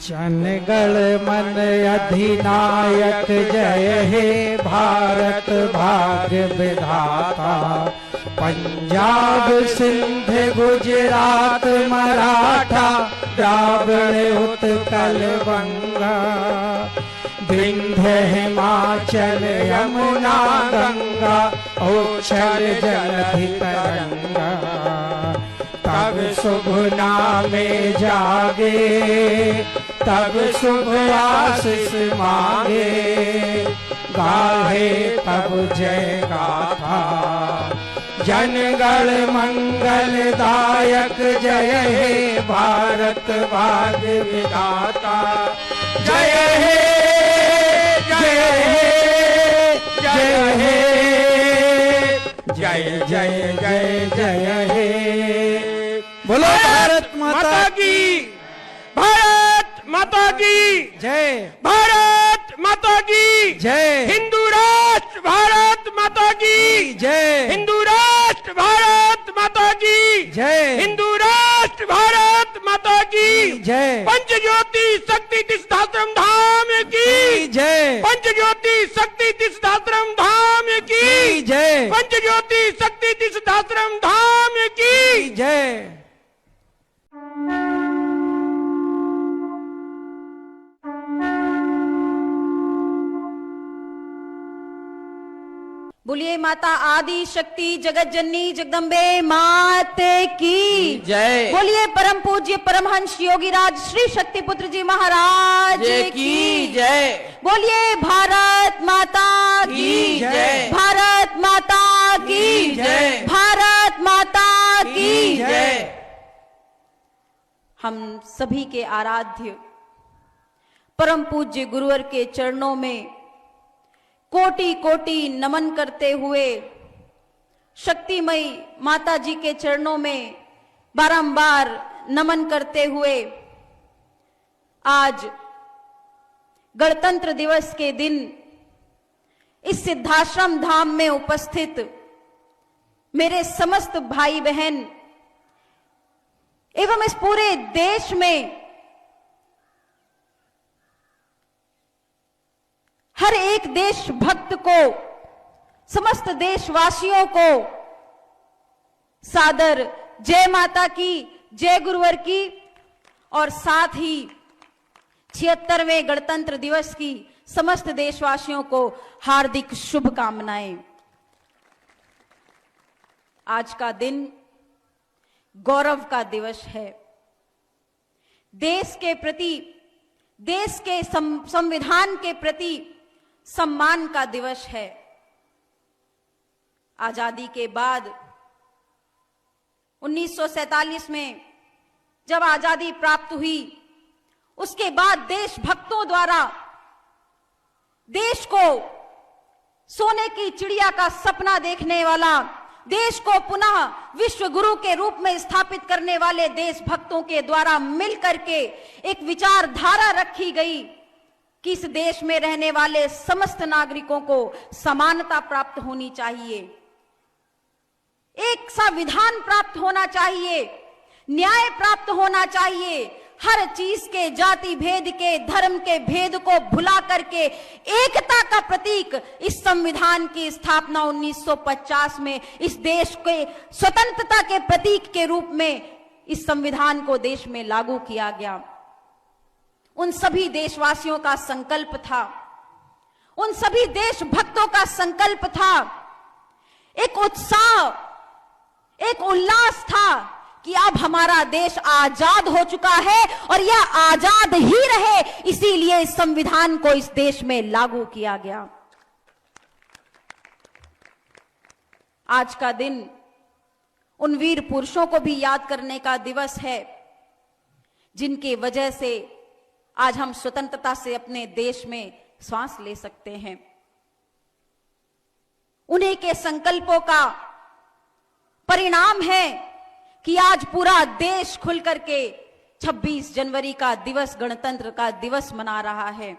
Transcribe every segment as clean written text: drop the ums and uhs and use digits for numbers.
जनगण मन अधिनायक जय हे भारत भाग्य विधाता। पंजाब सिंध गुजरात मराठा द्राविड़ उत्कल बंगा। विंध्य हिमाचल यमुना गंगा उच्छल जलधि तरंगा। तब शुभ नामे जागे तब शुभ आशीष मांगे। गाहे तब जय गाथा जनगण मंगलदायक जय हे भारत भाग्य विधाता। जय हे जय हे जय हे जय जय जय जय हे। बोलो भारत माता की, भारत माता की जय, भारत माता की जय। हिंदू राष्ट्र भारत माता की जय, हिंदू राष्ट्र भारत माता की जय, हिंदू राष्ट्र भारत माता की जय। पंच ज्योति शक्ति तीर्थाश्रम धाम की जय, पंच ज्योति शक्ति तीर्थाश्रम धाम की जय, पंच ज्योति शक्ति तीर्थाश्रम धाम की जय। बोलिए माता आदि शक्ति जगत जननी जगदम्बे मात की जय। बोलिए परम पूज्य परमहंस योगीराज श्री शक्ति पुत्र जी महाराज की जय। बोलिए भारत माता की जय। भारत माता की जय। भारत माता की जय। हम सभी के आराध्य परम पूज्य गुरुवर के चरणों में कोटि कोटि नमन करते हुए शक्तिमयी माता जी के चरणों में बारंबार नमन करते हुए आज गणतंत्र दिवस के दिन इस सिद्धाश्रम धाम में उपस्थित मेरे समस्त भाई बहन एवं इस पूरे देश में हर एक देशभक्त को, समस्त देशवासियों को सादर जय माता की, जय गुरुवर की और साथ ही 76वें गणतंत्र दिवस की समस्त देशवासियों को हार्दिक शुभकामनाएं। आज का दिन गौरव का दिवस है। देश के प्रति, देश के संविधान के प्रति सम्मान का दिवस है। आजादी के बाद 1947 में जब आजादी प्राप्त हुई, उसके बाद देशभक्तों द्वारा देश को सोने की चिड़िया का सपना देखने वाला, देश को पुनः विश्व गुरु के रूप में स्थापित करने वाले देशभक्तों के द्वारा मिलकर के एक विचारधारा रखी गई कि इस देश में रहने वाले समस्त नागरिकों को समानता प्राप्त होनी चाहिए, एक संविधान प्राप्त होना चाहिए, न्याय प्राप्त होना चाहिए। हर चीज के जाति भेद के, धर्म के भेद को भुला करके एकता का प्रतीक इस संविधान की स्थापना 1950 में इस देश के स्वतंत्रता के प्रतीक के रूप में इस संविधान को देश में लागू किया गया। उन सभी देशवासियों का संकल्प था, उन सभी देशभक्तों का संकल्प था, एक उत्साह, एक उल्लास था कि अब हमारा देश आजाद हो चुका है और यह आजाद ही रहे, इसीलिए इस संविधान को इस देश में लागू किया गया। आज का दिन उन वीर पुरुषों को भी याद करने का दिवस है जिनकी वजह से आज हम स्वतंत्रता से अपने देश में सांस ले सकते हैं। उन्हीं के संकल्पों का परिणाम है कि आज पूरा देश खुल करके 26 जनवरी का दिवस, गणतंत्र का दिवस मना रहा है।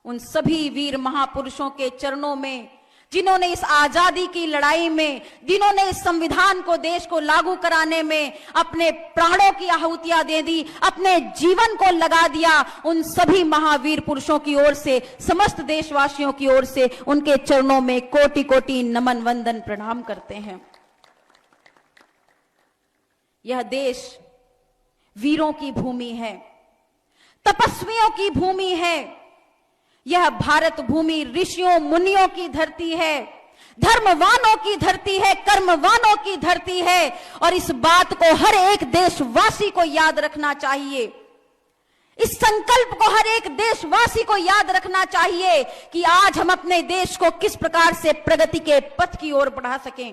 उन सभी वीर महापुरुषों के चरणों में जिन्होंने इस आजादी की लड़ाई में, जिन्होंने इस संविधान को, देश को लागू कराने में अपने प्राणों की आहुतियां दे दी, अपने जीवन को लगा दिया, उन सभी महावीर पुरुषों की ओर से, समस्त देशवासियों की ओर से उनके चरणों में कोटि कोटि नमन वंदन प्रणाम करते हैं। यह देश वीरों की भूमि है, तपस्वियों की भूमि है। यह भारत भूमि ऋषियों मुनियों की धरती है, धर्मवानों की धरती है, कर्मवानों की धरती है। और इस बात को हर एक देशवासी को याद रखना चाहिए, इस संकल्प को हर एक देशवासी को याद रखना चाहिए कि आज हम अपने देश को किस प्रकार से प्रगति के पथ की ओर बढ़ा सकें।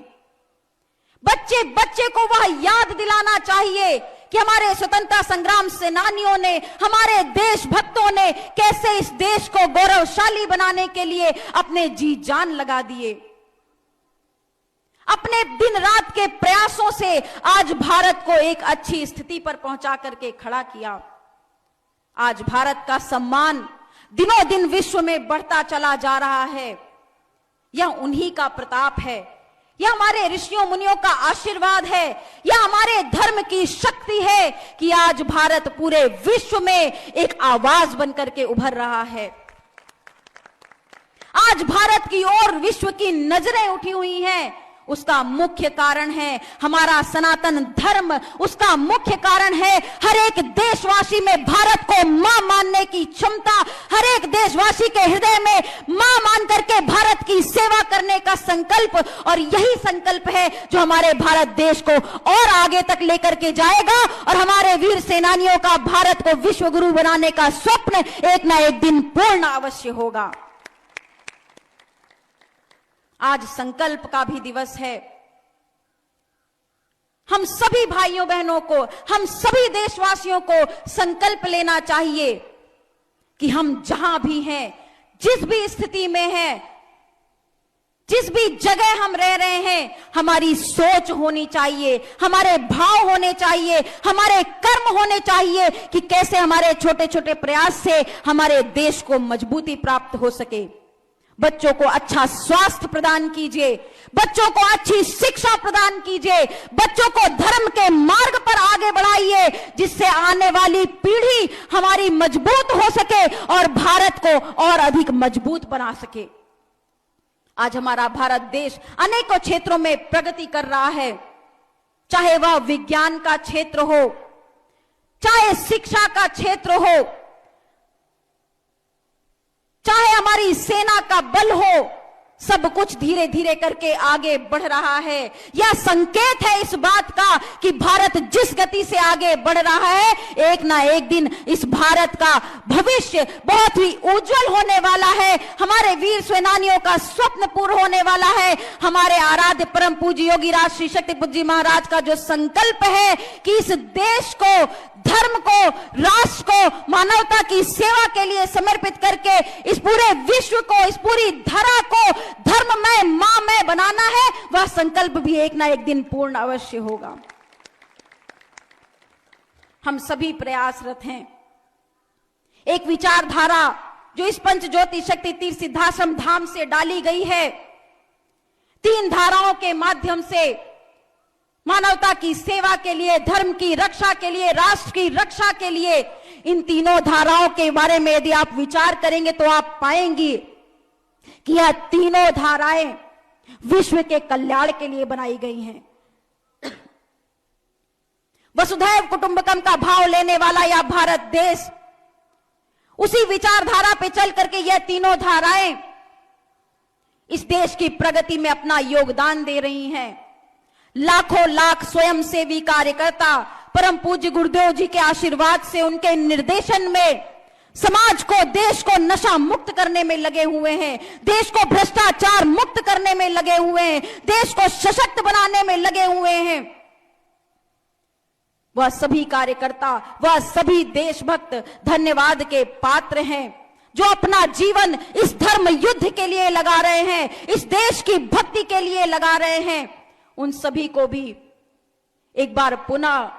बच्चे बच्चे को वह याद दिलाना चाहिए कि हमारे स्वतंत्रता संग्राम सेनानियों ने, हमारे देशभक्तों ने कैसे इस देश को गौरवशाली बनाने के लिए अपने जी जान लगा दिए। अपने दिन रात के प्रयासों से आज भारत को एक अच्छी स्थिति पर पहुंचा करके खड़ा किया। आज भारत का सम्मान दिनों दिन विश्व में बढ़ता चला जा रहा है। यह उन्हीं का प्रताप है, यह हमारे ऋषियों मुनियों का आशीर्वाद है, यह हमारे धर्म की शक्ति है कि आज भारत पूरे विश्व में एक आवाज बनकर के उभर रहा है। आज भारत की ओर विश्व की नजरें उठी हुई हैं। उसका मुख्य कारण है हमारा सनातन धर्म, उसका मुख्य कारण है हर एक देशवासी में भारत को मां मानने की क्षमता, हर एक देशवासी के हृदय में मां मान करके भारत की सेवा करने का संकल्प। और यही संकल्प है जो हमारे भारत देश को और आगे तक लेकर के जाएगा और हमारे वीर सेनानियों का भारत को विश्व गुरु बनाने का स्वप्न एक ना एक दिन पूर्ण अवश्य होगा। आज संकल्प का भी दिवस है। हम सभी भाइयों बहनों को, हम सभी देशवासियों को संकल्प लेना चाहिए कि हम जहां भी हैं, जिस भी स्थिति में हैं, जिस भी जगह हम रह रहे हैं, हमारी सोच होनी चाहिए, हमारे भाव होने चाहिए, हमारे कर्म होने चाहिए कि कैसे हमारे छोटे छोटे प्रयास से हमारे देश को मजबूती प्राप्त हो सके। बच्चों को अच्छा स्वास्थ्य प्रदान कीजिए, बच्चों को अच्छी शिक्षा प्रदान कीजिए, बच्चों को धर्म के मार्ग पर आगे बढ़ाइए, जिससे आने वाली पीढ़ी हमारी मजबूत हो सके और भारत को और अधिक मजबूत बना सके। आज हमारा भारत देश अनेकों क्षेत्रों में प्रगति कर रहा है, चाहे वह विज्ञान का क्षेत्र हो, चाहे शिक्षा का क्षेत्र हो, चाहे हमारी सेना का बल हो, सब कुछ धीरे धीरे करके आगे बढ़ रहा है। यह संकेत है इस बात का कि भारत जिस गति से आगे बढ़ रहा है, एक ना एक दिन इस भारत का भविष्य बहुत ही उज्जवल होने वाला है। हमारे वीर सेनानियों का स्वप्न पूर्ण होने वाला है। हमारे आराध्य परम पूज्य योगी राज श्री शक्तिपुत्र जी महाराज का जो संकल्प है कि इस देश को, धर्म को, राष्ट्र को मानवता की सेवा के लिए समर्पित करके इस पूरे विश्व को, इस पूरी धरा को धर्ममय, मांमय बनाना है, वह संकल्प भी एक ना एक दिन पूर्ण अवश्य होगा। हम सभी प्रयासरत हैं। एक विचारधारा जो इस पंच ज्योति शक्ति तीर्थ सिद्धाश्रम धाम से डाली गई है, 3 धाराओं के माध्यम से मानवता की सेवा के लिए, धर्म की रक्षा के लिए, राष्ट्र की रक्षा के लिए, इन तीनों धाराओं के बारे में यदि आप विचार करेंगे तो आप पाएंगे कि यह तीनों धाराएं विश्व के कल्याण के लिए बनाई गई हैं। वसुधैव कुटुंबकम का भाव लेने वाला यह भारत देश, उसी विचारधारा पे चल करके यह तीनों धाराएं इस देश की प्रगति में अपना योगदान दे रही हैं। लाखों लाख स्वयंसेवी कार्यकर्ता परम पूज्य गुरुदेव जी के आशीर्वाद से, उनके निर्देशन में समाज को, देश को नशा मुक्त करने में लगे हुए हैं, देश को भ्रष्टाचार मुक्त करने में लगे हुए हैं, देश को सशक्त बनाने में लगे हुए हैं। वह सभी कार्यकर्ता, वह सभी देशभक्त धन्यवाद के पात्र हैं जो अपना जीवन इस धर्म युद्ध के लिए लगा रहे हैं, इस देश की भक्ति के लिए लगा रहे हैं। उन सभी को भी एक बार पुनः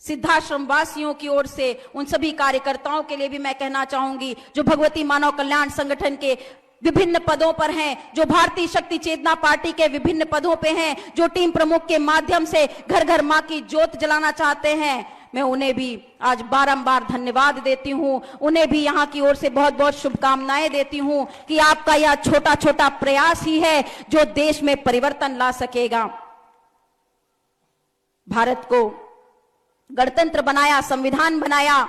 सिद्धाश्रम वासियों की ओर से, उन सभी कार्यकर्ताओं के लिए भी मैं कहना चाहूंगी जो भगवती मानव कल्याण संगठन के विभिन्न पदों पर हैं, जो भारतीय शक्ति चेतना पार्टी के विभिन्न पदों पे हैं, जो टीम प्रमुख के माध्यम से घर घर मां की ज्योत जलाना चाहते हैं, मैं उन्हें भी आज बारंबार धन्यवाद देती हूं। उन्हें भी यहां की ओर से बहुत बहुत शुभकामनाएं देती हूं कि आपका यह छोटा छोटा प्रयास ही है जो देश में परिवर्तन ला सकेगा। भारत को गणतंत्र बनाया, संविधान बनाया,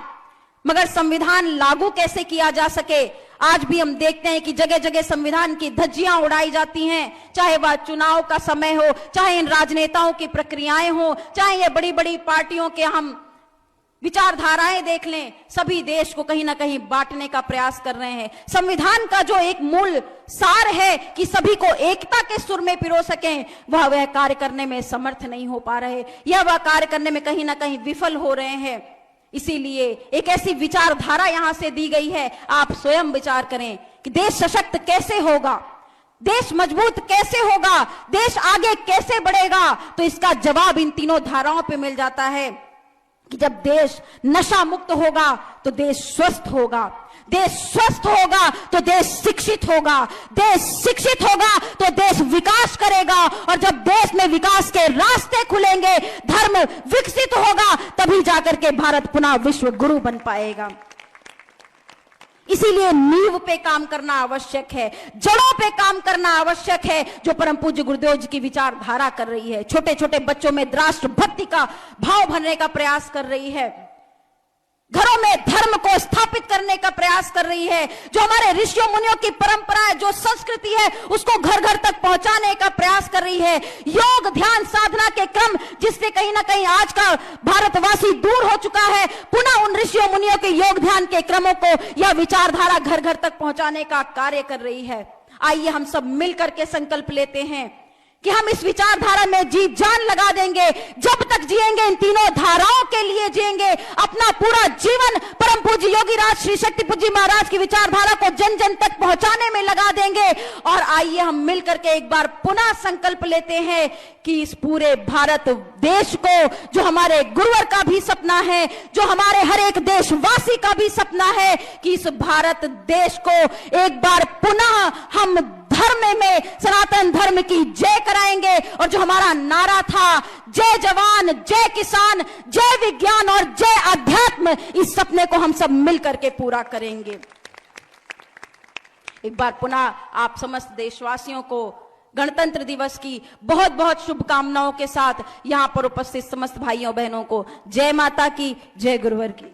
मगर संविधान लागू कैसे किया जा सके, आज भी हम देखते हैं कि जगह जगह संविधान की धज्जियां उड़ाई जाती हैं, चाहे वह चुनाव का समय हो, चाहे इन राजनेताओं की प्रक्रियाएं हो, चाहे ये बड़ी बड़ी पार्टियों के हम विचारधाराएं देख लें, सभी देश को कहीं ना कहीं बांटने का प्रयास कर रहे हैं। संविधान का जो एक मूल सार है कि सभी को एकता के सुर में पिरो सकें, वह कार्य करने में समर्थ नहीं हो पा रहे, यह वह कार्य करने में कहीं ना कहीं विफल हो रहे हैं। इसीलिए एक ऐसी विचारधारा यहां से दी गई है, आप स्वयं विचार करें कि देश सशक्त कैसे होगा, देश मजबूत कैसे होगा, देश आगे कैसे बढ़ेगा। तो इसका जवाब इन तीनों धाराओं पे मिल जाता है कि जब देश नशा मुक्त होगा तो देश स्वस्थ होगा, देश स्वस्थ होगा तो देश शिक्षित होगा, देश शिक्षित होगा तो देश विकास करेगा, और जब देश में विकास के रास्ते खुलेंगे, धर्म विकसित होगा, तभी जाकर के भारत पुनः विश्व गुरु बन पाएगा। इसीलिए नींव पे काम करना आवश्यक है, जड़ों पे काम करना आवश्यक है, जो परम पूज्य गुरुदेव जी की विचारधारा कर रही है। छोटे छोटे बच्चों में राष्ट्रभक्ति का भाव भरने का प्रयास कर रही है, घरों में धर्म को स्थापित करने का प्रयास कर रही है, जो हमारे ऋषियों मुनियों की परंपरा है, जो संस्कृति है, उसको घर घर तक पहुंचाने का प्रयास कर रही है। योग ध्यान साधना के क्रम जिससे कहीं ना कहीं आज का भारतवासी दूर हो चुका है, पुनः उन ऋषियों मुनियों के योग ध्यान के क्रमों को यह विचारधारा घर घर तक पहुंचाने का कार्य कर रही है। आइए हम सब मिलकर के संकल्प लेते हैं कि हम इस विचारधारा में जी जान लगा देंगे, जब तक जिएंगे इन तीनों धाराओं के लिए जिएंगे, अपना पूरा जीवन परम पूज्य योगी राज श्री शक्ति पूज्य महाराज की विचारधारा को जन जन तक पहुंचाने में लगा देंगे। और आइए हम मिलकर के एक बार पुनः संकल्प लेते हैं कि इस पूरे भारत देश को, जो हमारे गुरुवर का भी सपना है, जो हमारे हर एक देशवासी का भी सपना है, कि इस भारत देश को एक बार पुनः हम धर्म में सनातन धर्म की जय कराएंगे। और जो हमारा नारा था, जय जवान जय किसान जय विज्ञान और जय अध्यात्म, इस सपने को हम सब मिलकर के पूरा करेंगे। एक बार पुनः आप समस्त देशवासियों को गणतंत्र दिवस की बहुत बहुत शुभकामनाओं के साथ यहां पर उपस्थित समस्त भाइयों बहनों को जय माता की, जय गुरुवर की।